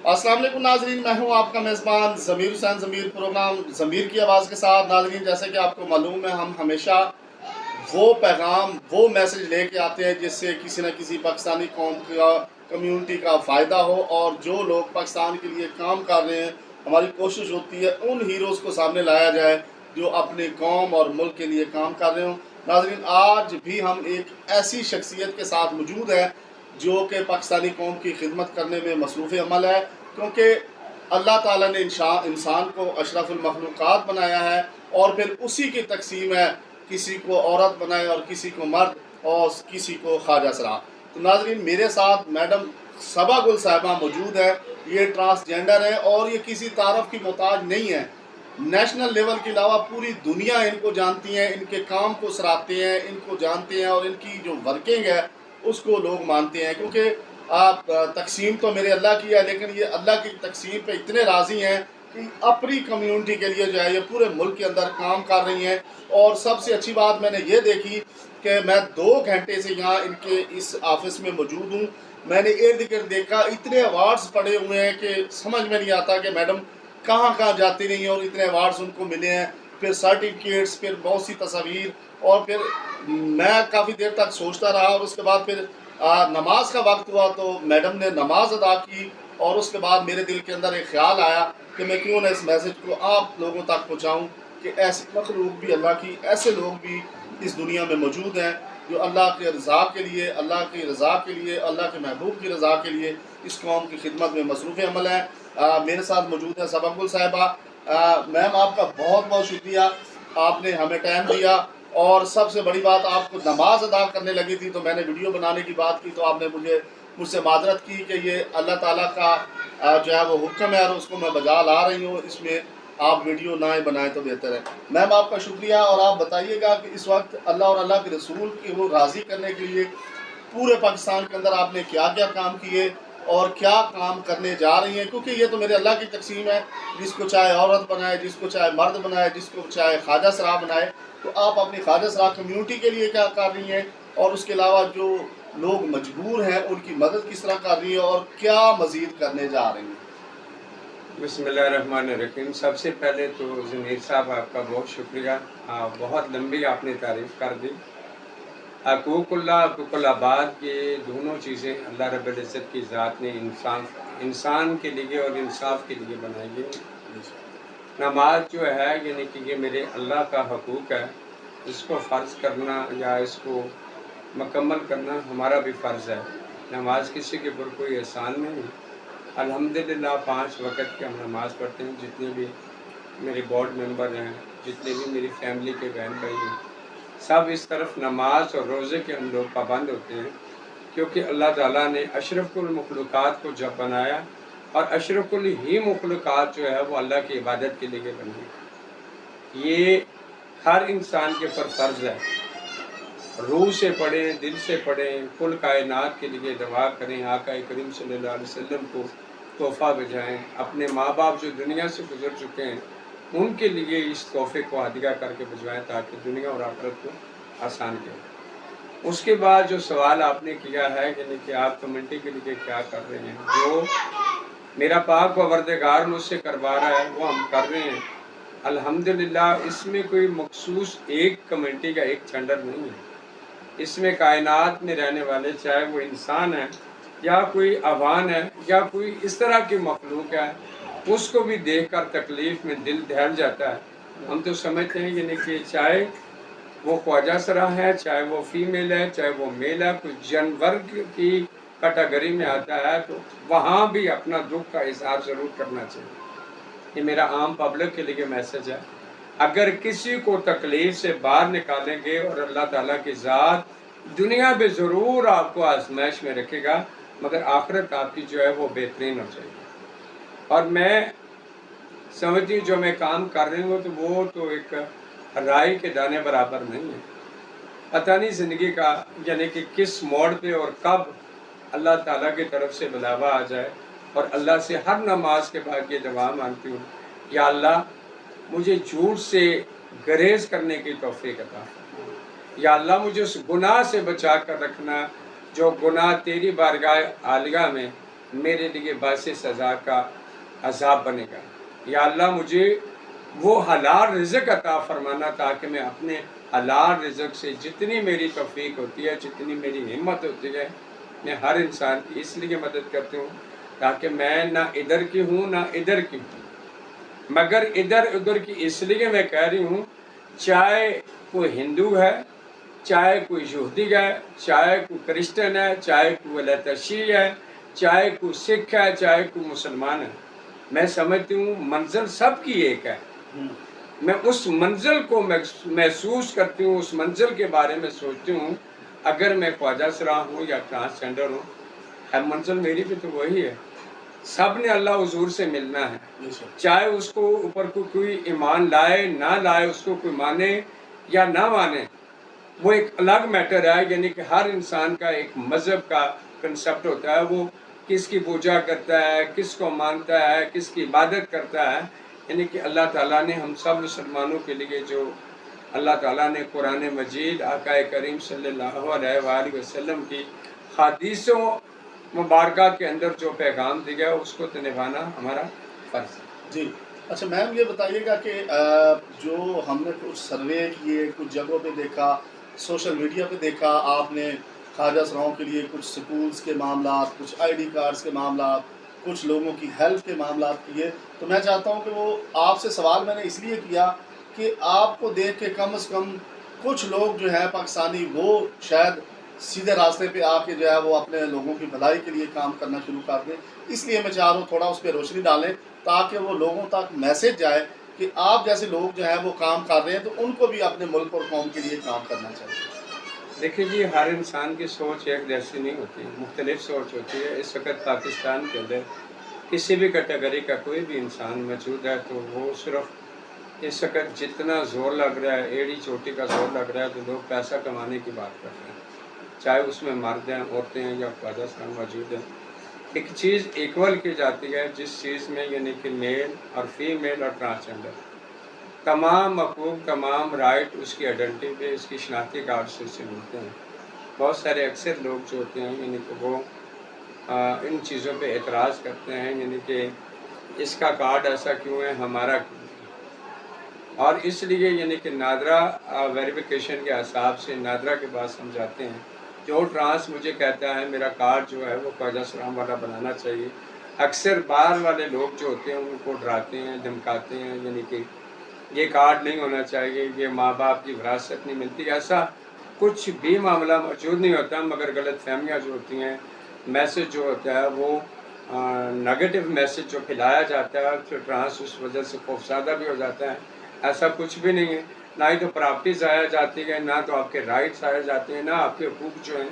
السلام علیکم ناظرین، میں ہوں آپ کا میزبان ضمیر حسین ضمیر، پروگرام ضمیر کی آواز کے ساتھ۔ ناظرین، جیسے کہ آپ کو معلوم ہے، ہم ہمیشہ وہ پیغام، وہ میسج لے کے آتے ہیں جس سے کسی نہ کسی پاکستانی قوم کا، کمیونٹی کا فائدہ ہو، اور جو لوگ پاکستان کے لیے کام کر رہے ہیں، ہماری کوشش ہوتی ہے ان ہیروز کو سامنے لایا جائے جو اپنے قوم اور ملک کے لیے کام کر رہے ہوں۔ ناظرین، آج بھی ہم ایک ایسی شخصیت کے ساتھ موجود ہیں جو کہ پاکستانی قوم کی خدمت کرنے میں مصروف عمل ہے، کیونکہ اللہ تعالیٰ نے انسان کو اشرف المخلوقات بنایا ہے، اور پھر اسی کی تقسیم ہے، کسی کو عورت بنائے اور کسی کو مرد اور کسی کو خواجہ سرا۔ تو ناظرین، میرے ساتھ میڈم صبا گل صاحبہ موجود ہے۔ یہ ٹرانسجینڈر ہے اور یہ کسی تعارف کی محتاج نہیں ہے۔ نیشنل لیول کے علاوہ پوری دنیا ان کو جانتی ہیں، ان کے کام کو سراہتے ہیں، ان کو جانتے ہیں، اور ان کی جو ورکنگ ہے اس کو لوگ مانتے ہیں، کیونکہ تقسیم تو میرے اللہ کی ہے، لیکن یہ اللہ کی تقسیم پہ اتنے راضی ہیں کہ اپنی کمیونٹی کے لیے جو ہے یہ پورے ملک کے اندر کام کر رہی ہیں۔ اور سب سے اچھی بات میں نے یہ دیکھی کہ میں 2 گھنٹے سے یہاں ان کے اس آفس میں موجود ہوں، میں نے ارد گرد دیکھا اتنے ایوارڈز پڑے ہوئے ہیں کہ سمجھ میں نہیں آتا کہ میڈم کہاں کہاں جاتی رہی ہیں اور اتنے ایوارڈز ان کو ملے ہیں، پھر سرٹیفکیٹس، پھر بہت سی تصاویر۔ اور پھر میں کافی دیر تک سوچتا رہا، اور اس کے بعد پھر نماز کا وقت ہوا تو میڈم نے نماز ادا کی، اور اس کے بعد میرے دل کے اندر ایک خیال آیا کہ میں کیوں نہ اس میسج کو آپ لوگوں تک پہنچاؤں کہ ایسی مخلوق بھی اللہ کی، ایسے لوگ بھی اس دنیا میں موجود ہیں جو اللہ کے رضا کے لیے، اللہ کی رضا کے لیے، اللہ کے محبوب کی رضا کے لیے اس قوم کی خدمت میں مصروف عمل ہیں۔ میرے ساتھ موجود ہیں صبا گل صاحبہ۔ میم، آپ کا بہت بہت شکریہ، آپ نے ہمیں ٹائم دیا، اور سب سے بڑی بات، آپ کو نماز ادا کرنے لگی تھی تو میں نے ویڈیو بنانے کی بات کی تو آپ نے مجھ سے معذرت کی کہ یہ اللہ تعالیٰ کا جو ہے وہ حکم ہے، اور اس کو میں بجا لا رہی ہوں، اس میں آپ ویڈیو نہ بنائیں تو بہتر ہے۔ میم، آپ کا شکریہ، اور آپ بتائیے گا کہ اس وقت اللہ اور اللہ کے رسول کی وہ راضی کرنے کے لیے پورے پاکستان کے اندر آپ نے کیا کیا کام کیے اور کیا کام کرنے جا رہی ہیں، کیونکہ یہ تو میرے اللہ کی تقسیم ہے، جس کو چاہے عورت بنائے، جس کو چاہے مرد بنائے، جس کو چاہے خواجہ سرا بنائے۔ تو آپ اپنی خواجہ سرا کمیونٹی کے لیے کیا کر رہی ہیں، اور اس کے علاوہ جو لوگ مجبور ہیں ان کی مدد کس طرح کر رہی ہیں، اور کیا مزید کرنے جا رہی ہیں؟ بسم اللہ الرحمن الرحیم۔ سب سے پہلے تو ضمیر صاحب آپ کا بہت شکریہ، بہت لمبی آپ نے تعریف کر دی۔ حقوق اللہ، حقوق العباد، یہ دونوں چیزیں اللہ رب العزت کی ذات نے انسان کے لیے اور انصاف کے لیے بنائی ہے۔ نماز جو ہے، یعنی کہ یہ میرے اللہ کا حقوق ہے، اس کو فرض کرنا یا اس کو مکمل کرنا ہمارا بھی فرض ہے۔ نماز کسی کے اوپر کوئی احسان نہیں ہے۔ الحمدللہ 5 وقت کی ہم نماز پڑھتے ہیں، جتنے بھی میرے بورڈ ممبر ہیں، جتنے بھی میری فیملی کے بہن بھائی ہیں، سب اس طرف نماز اور روزے کے ہم لوگ پابند ہوتے ہیں، کیونکہ اللہ تعالیٰ نے اشرف المخلوقات کو جب بنایا، اور اشرف ہی مخلوقات جو ہے وہ اللہ کی عبادت کے لیے بنی، یہ ہر انسان کے اوپر فرض ہے۔ روح سے پڑھیں، دل سے پڑھیں، کل کائنات کے لیے دعا کریں، آقا کریم صلی اللہ علیہ وسلم کو تحفہ بھیجائیں، اپنے ماں باپ جو دنیا سے گزر چکے ہیں ان کے لیے اس تحفے کو ہدیہ کر کے بھجوائیں تاکہ دنیا اور آخرت کو آسان کریں۔ اس کے بعد جو سوال آپ نے کیا ہے، یعنی کہ آپ کمیونٹی کے لیے کیا کر رہے ہیں، جو میرا پاک پروردگار مجھ سے کروا رہا ہے وہ ہم کر رہے ہیں الحمدللہ۔ اس میں کوئی مخصوص ایک کمیونٹی کا ایک جھنڈر نہیں ہے، اس میں کائنات میں رہنے والے، چاہے وہ انسان ہے یا کوئی عوان ہے یا کوئی اس طرح کی مخلوق ہے، اس کو بھی دیکھ کر تکلیف میں دل دہل جاتا ہے۔ ہم تو سمجھتے ہیں یعنی کہ چاہے وہ خواجہ سرا ہے، چاہے وہ فیمیل ہے، چاہے وہ میل ہے، کوئی جانور کی کیٹیگری میں آتا ہے تو وہاں بھی اپنا دکھ کا اظہار ضرور کرنا چاہیے۔ یہ میرا عام پبلک کے لیے میسج ہے۔ اگر کسی کو تکلیف سے باہر نکالیں گے، اور اللہ تعالیٰ کی ذات دنیا میں ضرور آپ کو آزمائش میں رکھے گا، مگر آخرت آپ کی جو ہے وہ بہترین ہو جائے گی۔ اور میں سمجھتی ہوں جو میں کام کر رہی ہوں تو وہ تو ایک رائی کے دانے برابر نہیں ہے۔ پتہ نہیں زندگی کا یعنی کہ کس موڑ پہ اور کب اللہ تعالیٰ کی طرف سے بلاوا آ جائے، اور اللہ سے ہر نماز کے بعد یہ دعا مانگتی ہوں، یا اللہ مجھے جھوٹ سے گریز کرنے کی توفیق عطا فرما، یا اللہ مجھے اس گناہ سے بچا کر رکھنا جو گناہ تیری بارگاہ عالیہ میں میرے لیے باعث سزا کا عذاب بنے گا۔ یا اللہ مجھے وہ حلال رزق عطا فرمانا تاکہ میں اپنے حلال رزق سے جتنی میری توفیق ہوتی ہے، جتنی میری ہمت ہوتی ہے، میں ہر انسان کی اس لیے مدد کرتی ہوں تاکہ میں نہ ادھر کی ہوں نہ ادھر کی ہوں، مگر ادھر ادھر کی اس لیے میں کہہ رہی ہوں، چاہے کوئی ہندو ہے، چاہے کوئی یہودی ہے، چاہے کوئی کرسچن ہے، چاہے کوئی ولایت شیعہ ہے، چاہے کوئی سکھ ہے، چاہے کوئی مسلمان ہے، میں سمجھتی ہوں منزل سب کی ایک ہے۔ میں اس منزل کو محسوس کرتی ہوں، اس منزل کے بارے میں سوچتی ہوں، اگر میں خواجہ سرا ہوں یا ٹرانسجینڈر ہوں، منزل میری بھی تو وہی ہے، سب نے اللہ حضور سے ملنا ہے، چاہے اس کو اوپر کوئی ایمان لائے نہ لائے، اس کو کوئی مانے یا نہ مانے، وہ ایک الگ میٹر ہے، یعنی کہ ہر انسان کا ایک مذہب کا کنسپٹ ہوتا ہے، وہ کس کی پوجا کرتا ہے، کس کو مانتا ہے، کس کی عبادت کرتا ہے، یعنی کہ اللہ تعالیٰ نے ہم سب مسلمانوں کے لیے جو اللہ تعالیٰ نے قرآن مجید آقا کریم صلی اللہ علیہ وآلہ وسلم کی حدیثوں مبارکہ کے اندر جو پیغام دیا ہے اس کو تو نبھانا ہمارا فرض ہے۔ جی اچھا میم یہ بتائیے گا کہ جو ہم نے کچھ سروے کیے، کچھ جگہوں پہ دیکھا، سوشل میڈیا پہ دیکھا، آپ نے خواجہ سراؤں کے لیے کچھ سکولز کے معاملات، کچھ آئی ڈی کارڈز کے معاملات، کچھ لوگوں کی ہیلتھ کے معاملات کیے، تو میں چاہتا ہوں کہ وہ آپ سے سوال میں نے اس لیے کیا کہ آپ کو دیکھ کے کم از کم کچھ لوگ جو ہے پاکستانی وہ شاید سیدھے راستے پہ آ کے جو ہے وہ اپنے لوگوں کی بھلائی کے لیے کام کرنا شروع کر دیں، اس لیے میں چاہ رہا ہوں تھوڑا اس پہ روشنی ڈالیں تاکہ وہ لوگوں تک میسج جائے کہ آپ جیسے لوگ جو ہیں وہ کام کر رہے ہیں تو ان کو بھی اپنے ملک اور قوم کے لیے کام کرنا چاہیے۔ دیکھیے جی، ہر انسان کی سوچ ایک جیسی نہیں ہوتی، مختلف سوچ ہوتی ہے۔ اس وقت پاکستان کے اندر کسی بھی کیٹیگری کا کوئی بھی انسان موجود ہے تو وہ صرف اس وقت جتنا زور لگ رہا ہے، ایڑی چوٹی کا زور لگ رہا ہے، تو لوگ پیسہ کمانے کی بات کر رہے ہیں، چاہے اس میں مرد ہیں، عورتیں ہیں یا خواجہ سرا موجود ہیں۔ ایک چیز ایکول کی جاتی ہے جس چیز میں یعنی کہ میل اور فیمیل اور ٹرانسجینڈر تمام حقوق، تمام رائٹ اس کی آئیڈینٹی پہ، اس کی شناختی کارڈ سے اسے ملتے ہیں۔ بہت سارے اکثر لوگ جو ہوتے ہیں یعنی کہ وہ ان چیزوں پہ اعتراض کرتے ہیں، یعنی کہ اس کا کارڈ ایسا کیوں ہے، ہمارا کیوں ہے؟ اور اس لیے یعنی کہ نادرا ویریفیکیشن کے حساب سے نادرا کے پاس ہم جاتے ہیں، جو ٹرانس مجھے کہتا ہے میرا کارڈ جو ہے وہ خواجہ سرا والا بنانا چاہیے، اکثر باہر والے لوگ جو ہوتے ہیں ان کو ڈراتے ہیں، دھمکاتے ہیں، یعنی کہ یہ کارڈ نہیں ہونا چاہیے، یہ ماں باپ کی وراثت نہیں ملتی، ایسا کچھ بھی معاملہ موجود نہیں ہوتا، مگر غلط فہمیاں جو ہوتی ہیں، میسج جو ہوتا ہے وہ نگیٹو میسج جو پھیلایا جاتا ہے تو ٹرانس اس وجہ سے خوفزدہ بھی ہو جاتا ہے۔ ایسا کچھ بھی نہیں ہے، نہ ہی تو پراپرٹی ضائع جاتی ہے، نہ تو آپ کے رائٹس ضائع جاتے ہیں، نہ آپ کے حقوق جو ہیں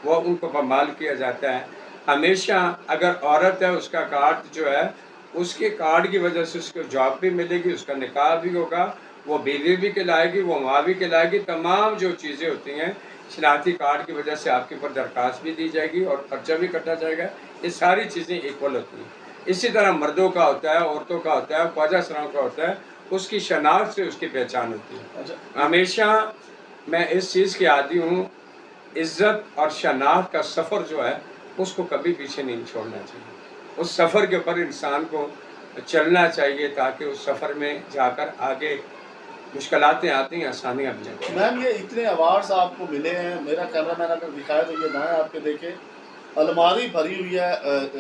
وہ ان کو پامال کیا جاتا ہے۔ ہمیشہ اگر عورت ہے اس کا کارڈ جو ہے، اس کے کارڈ کی وجہ سے اس کو جاب بھی ملے گی، اس کا نکاح بھی ہوگا، وہ بیوی بھی کہلائے گی، وہ ماں بھی کہلائے گی، تمام جو چیزیں ہوتی ہیں شناختی کارڈ کی وجہ سے آپ کے اوپر درخواست بھی دی جائے گی اور خرچہ بھی کٹا جائے گا، یہ ساری چیزیں ایکول ہوتی ہیں۔ اسی طرح مردوں کا ہوتا ہے، عورتوں کا ہوتا ہے، خواجہ سراؤں کا ہوتا ہے، اس کی شناخت سے اس کی پہچان ہوتی ہے۔ ہمیشہ میں اس چیز کی عادی ہوں، عزت اور شناخت کا سفر جو ہے اس کو کبھی پیچھے نہیں چھوڑنا چاہیے، اس سفر کے اوپر انسان کو چلنا چاہیے تاکہ اس سفر میں جا کر آگے مشکلاتیں آتی ہیں، آسانیاں بھی آتی ہیں۔ میم یہ اتنے ایوارڈز آپ کو ملے ہیں، میرا کیمرہ مین اگر دکھائے تو یہ دائیں آپ کے دیکھیں الماری بھری ہوئی ہے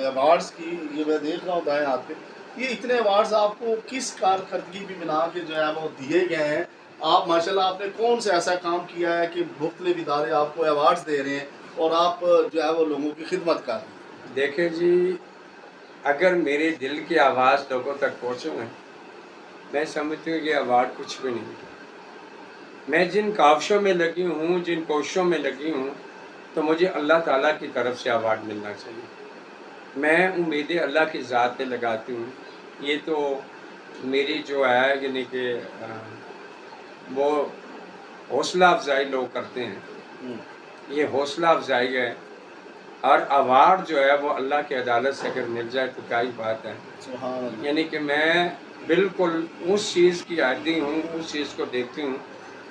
ایوارڈز کی، یہ میں دیکھ رہا ہوں دائیں ہاتھ پہ، یہ اتنے ایوارڈز آپ کو کس کارکردگی بھی بنا کے جو ہے وہ دیے گئے ہیں؟ آپ ماشاءاللہ آپ نے کون سے ایسا کام کیا ہے کہ مختلف ادارے آپ کو ایوارڈز دے رہے ہیں اور آپ جو ہے وہ لوگوں کی خدمت کر رہے ہیں؟ دیکھیں جی، اگر میرے دل کی آواز لوگوں تک پہنچوں گے، میں سمجھتی ہوں یہ ایوارڈ کچھ بھی نہیں۔ میں جن کاوشوں میں لگی ہوں، جن کوششوں میں لگی ہوں، تو مجھے اللہ تعالیٰ کی طرف سے ایوارڈ ملنا چاہیے۔ میں امیدیں اللہ کی ذات پہ لگاتی ہوں۔ یہ تو میری جو ہے یعنی کہ وہ حوصلہ افزائی لوگ کرتے ہیں، یہ حوصلہ افزائی ہے، اور ایوارڈ جو ہے وہ اللہ کی عدالت سے اگر مل جائے تو کیا ہی بات ہے۔ سبحان اللہ۔ یعنی کہ میں بالکل اس چیز کی عادی ہوں، اس چیز کو دیکھتی ہوں۔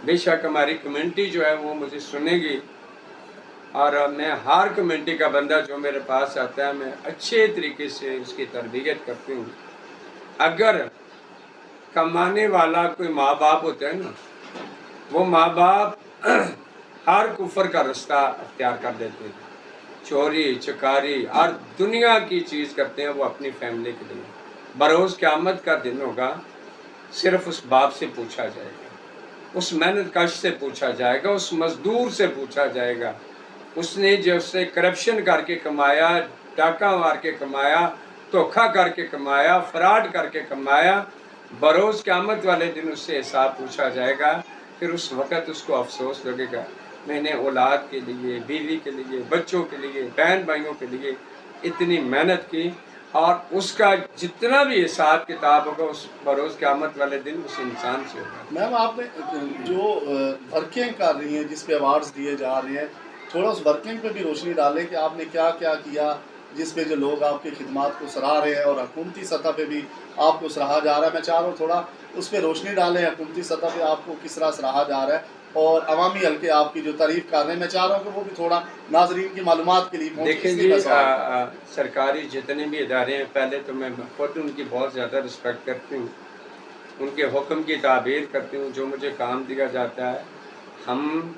بے شک ہماری کمیونٹی جو ہے وہ مجھے سنے گی، اور میں ہر کمیونٹی کا بندہ جو میرے پاس آتا ہے میں اچھے طریقے سے اس کی تربیت کرتی ہوں. اگر کمانے والا کوئی ماں باپ ہوتا ہے نا، وہ ماں باپ ہر کفر کا رستہ اختیار کر دیتے ہیں، چوری چکاری اور دنیا کی چیز کرتے ہیں وہ اپنی فیملی کے لیے. بروز قیامت کا دن ہوگا، صرف اس باپ سے پوچھا جائے گا، اس محنت کش سے پوچھا جائے گا، اس مزدور سے پوچھا جائے گا، اس نے جو سے کرپشن کر کے کمایا، ڈاکہ مار کے کمایا، دھوکھا کر کے کمایا، فراڈ کر کے کمایا. بروز قیامت والے دن اس سے حساب پوچھا جائے گا. پھر اس وقت اس کو افسوس لگے گا، میں نے اولاد کے لیے، بیوی کے لیے، بچوں کے لیے، بہن بھائیوں کے لیے اتنی محنت کی، اور اس کا جتنا بھی حساب کتاب ہوگا اس بروز قیامت والے دن اس انسان سے ہوگا. میم آپ نے جو ورکنگ کر رہی ہیں جس پہ ایوارڈز دیے جا رہے ہیں، تھوڑا اس ورکنگ پہ بھی روشنی ڈالیں کہ آپ نے کیا کیا کیا جس پہ جو لوگ آپ کی خدمات کو سراہ رہے ہیں، اور حکومتی سطح پہ بھی آپ کو سراہا جا رہا ہے. میں چاہ رہا ہوں تھوڑا اس پہ روشنی ڈالیں، حکومتی سطح پہ آپ کو کس طرح سراہا جا رہا ہے، اور عوامی حلقے آپ کی جو تعریف کر رہے ہیں، میں چاہ رہا ہوں کہ وہ بھی تھوڑا ناظرین کی معلومات کے لیے پہنچے. دیکھیں اس لیے جی، میں سوال سرکاری جتنے بھی ادارے ہیں، پہلے تو میں خود ان کی بہت زیادہ رسپیکٹ کرتی ہوں، ان کے حکم کی تعبیر کرتی ہوں. جو مجھے کام دیا جاتا ہے، ہم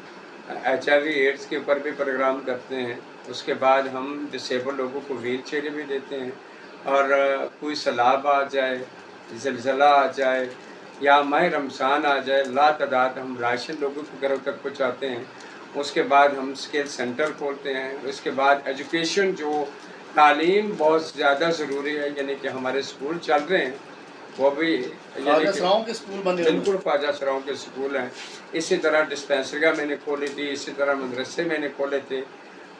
HIV ایڈز کے اوپر بھی پروگرام کرتے ہیں. اس کے بعد ہم ڈسیبل لوگوں کو ویل چیئر بھی دیتے ہیں. اور کوئی سیلاب آ جائے، زلزلہ آ جائے، یا ماہ رمضان آ جائے، لا تعداد ہم راشن لوگوں کے گھروں تک پہنچاتے ہیں. اس کے بعد ہم اسکل سینٹر کھولتے ہیں. اس کے بعد ایجوکیشن، جو تعلیم بہت زیادہ ضروری ہے، یعنی کہ ہمارے اسکول چل رہے ہیں، وہ بھی خواجہ سراؤں کے اسکول بنے ہوئے ہیں. بالکل خواجہ سراؤں کے اسکول ہیں. اسی طرح ڈسپینسریاں میں نے کھولی تھی، اسی طرح مدرسے میں نے کھولے تھے.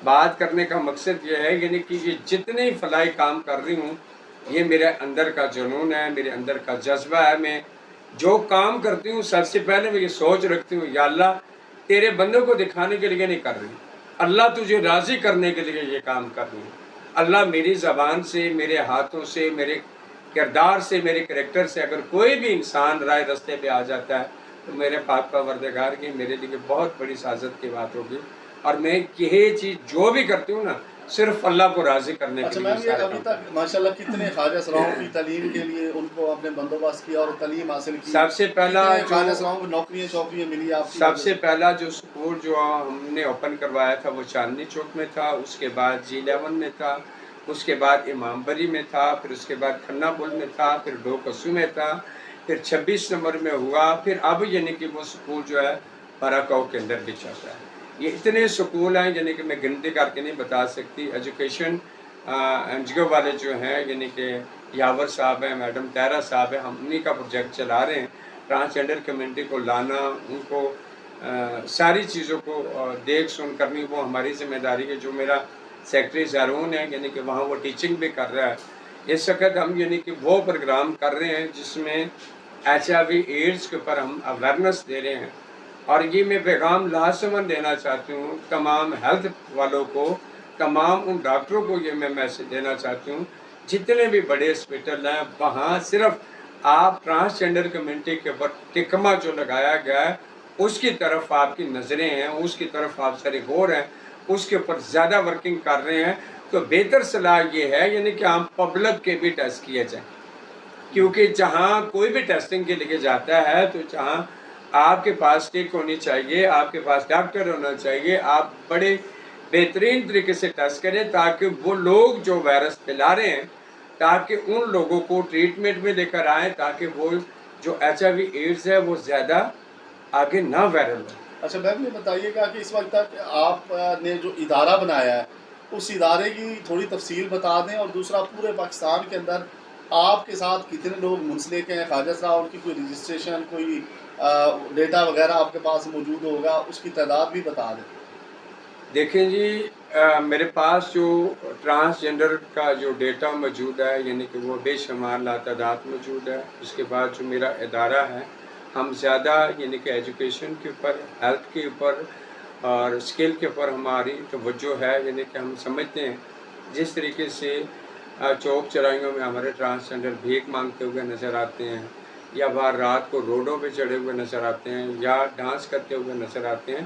بات کرنے کا مقصد یہ ہے، یعنی کہ یہ جتنے فلاحی کام کر رہی ہوں، یہ میرے اندر کا جنون ہے، میرے اندر کا جذبہ ہے. میں جو کام کرتی ہوں سب سے پہلے میں یہ سوچ رکھتی ہوں، یا اللہ تیرے بندوں کو دکھانے کے لیے نہیں کر رہی، اللہ تجھے راضی کرنے کے لیے یہ کام کر رہی ہوں. اللہ میری زبان سے، میرے ہاتھوں سے، میرے کردار سے، میرے کریکٹر سے اگر کوئی بھی انسان رائے رستے پہ آ جاتا ہے تو میرے پاک پروردگار کی میرے لیے بہت بڑی سعادت کی بات ہوگی. اور میں یہ چیز جو بھی کرتی ہوں نا، صرف اللہ کو راضی کرنے کے اچھا لیے میم، یہ ابھی تک ماشاءاللہ کتنے خواجہ سراؤں کی تعلیم کے لیے ان کو آپ نے بندوبست کیا اور تعلیم حاصل کی؟ سب سے پہلا کتنے خواجہ سراؤں کو نوکریاں چوکریاں ملی آپ کی؟ سب سے پہلا جو اسکول جو ہم نے اوپن کروایا تھا وہ چاندنی چوک میں تھا. اس کے بعد G11 میں تھا. اس کے بعد امام بری میں تھا. پھر اس کے بعد کھنہ بل میں تھا. پھر ڈوکسو میں تھا. پھر 26 نمبر میں ہوا. پھر اب یعنی کہ وہ اسکول جو ہے براکاؤ کے اندر بھی چلتا ہے. یہ اتنے سکول ہیں یعنی کہ میں گنتی کر کے نہیں بتا سکتی. ایجوکیشن NGO والے جو ہیں، یعنی کہ یاور صاحب ہیں، میڈم طاہرہ صاحب ہیں، ہم انہی کا پروجیکٹ چلا رہے ہیں. ٹرانسجینڈر کمیونٹی کو لانا، ان کو ساری چیزوں کو دیکھ سن کرنی، وہ ہماری ذمہ داری ہے. جو میرا سیکٹری زارون ہے، یعنی کہ وہاں وہ ٹیچنگ بھی کر رہا ہے. اس وقت ہم یعنی کہ وہ پروگرام کر رہے ہیں جس میں HIV ایڈز کے اوپر ہم اویئرنیس دے رہے ہیں. اور یہ میں پیغام لازماً دینا چاہتی ہوں تمام ہیلتھ والوں کو، تمام ان ڈاکٹروں کو. یہ میں میسج دینا چاہتی ہوں، جتنے بھی بڑے ہاسپٹل ہیں وہاں صرف آپ ٹرانسجینڈر کمیونٹی کے اوپر ٹکما جو لگایا گیا ہے اس کی طرف آپ کی نظریں ہیں، اس کی طرف آپ سارے غور ہیں، اس کے اوپر زیادہ ورکنگ کر رہے ہیں. تو بہتر صلاح یہ ہے یعنی کہ ہم پبلک کے بھی ٹیسٹ کیے جائیں، کیونکہ جہاں کوئی بھی ٹیسٹنگ کے لیے جاتا ہے تو جہاں آپ کے پاس ٹک ہونی چاہیے، آپ کے پاس ڈاکٹر ہونا چاہیے، آپ بڑے بہترین طریقے سے ٹیسٹ کریں تاکہ وہ لوگ جو وائرس پھیلا رہے ہیں تاکہ ان لوگوں کو ٹریٹمنٹ میں لے کر آئیں، تاکہ وہ جو HIV ایڈز ہے وہ زیادہ آگے نہ وائرل ہو. اچھا میم یہ بتائیے گا کہ اس وقت تک آپ نے جو ادارہ بنایا ہے اس ادارے کی تھوڑی تفصیل بتا دیں، اور دوسرا پورے پاکستان کے اندر آپ کے ساتھ کتنے لوگ منسلک ہیں خواجہ صاحب، ان کی کوئی رجسٹریشن، کوئی ڈیٹا وغیرہ آپ کے پاس موجود ہوگا، اس کی تعداد بھی بتا دیں. دیکھیں جی، میرے پاس جو ٹرانسجینڈر کا جو ڈیٹا موجود ہے یعنی کہ وہ بے شمار لاتعداد موجود ہے. اس کے بعد جو میرا ادارہ ہے، ہم زیادہ یعنی کہ ایجوکیشن کے اوپر، ہیلتھ کے اوپر اور اسکل کے اوپر ہماری توجہ ہے. یعنی کہ ہم سمجھتے ہیں جس طریقے سے چوک چوراہیوں میں ہمارے ٹرانسجینڈر بھیک مانگتے ہوئے نظر آتے ہیں، یا باہر رات کو روڈوں پہ چڑھے ہوئے نظر آتے ہیں، یا ڈانس کرتے ہوئے نظر آتے ہیں،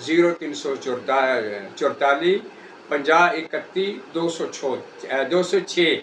0344 50 31 206।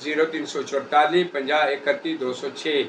0344 50 31 206।